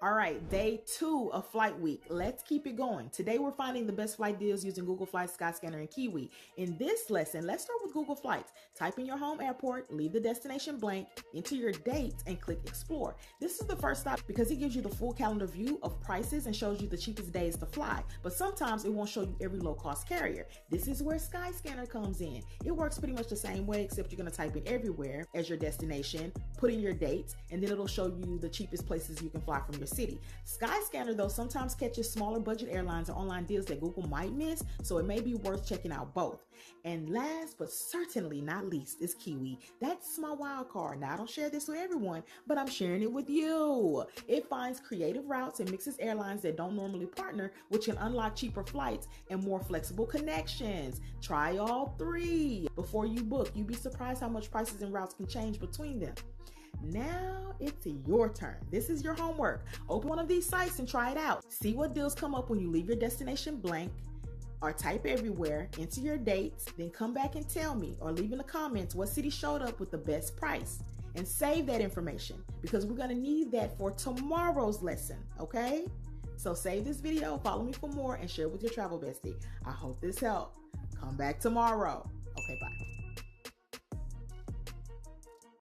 All right, day 2 of flight week. Let's keep it going. Today we're finding the best flight deals using Google Flights, Skyscanner, and Kiwi. In this lesson, let's start with Google Flights. Type in your home airport, leave the destination blank, enter your dates, and click Explore. This is the first stop because it gives you the full calendar view of prices and shows you the cheapest days to fly. But sometimes it won't show you every low-cost carrier. This is where Skyscanner comes in. It works pretty much the same way, except you're going to type in everywhere as your destination, put in your dates, and then it'll show you the cheapest places you can fly from your city. Skyscanner, though, sometimes catches smaller budget airlines or online deals that Google might miss, so it may be worth checking out both. And last but certainly not least is Kiwi. That's my wild card. Now, I don't share this with everyone, but I'm sharing it with you. It finds creative routes and mixes airlines that don't normally partner, which can unlock cheaper flights and more flexible connections. Try all 3 before you book. You'd be surprised how much prices and routes can change between them. Now it's your turn. This is your homework. Open one of these sites and try it out. See what deals come up when you leave your destination blank, or type everywhere, enter your dates, then come back and tell me or leave in the comments what city showed up with the best price. And save that information because we're going to need that for tomorrow's lesson, okay? So save this video, follow me for more, and share with your travel bestie. I hope this helped. Come back tomorrow. Okay, bye.